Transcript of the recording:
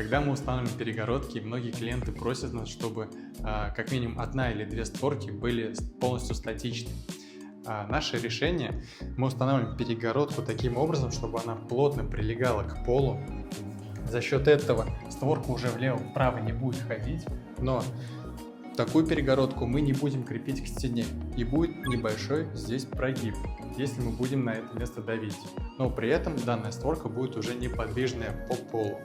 Когда мы устанавливаем перегородки, многие клиенты просят нас, чтобы как минимум одна или две створки были полностью статичны. Наше решение: мы устанавливаем перегородку таким образом, чтобы она плотно прилегала к полу. За счет этого створка уже влево-вправо не будет ходить, но такую перегородку мы не будем крепить к стене, и будет небольшой здесь прогиб, если мы будем на это место давить. Но при этом данная створка будет уже неподвижная по полу.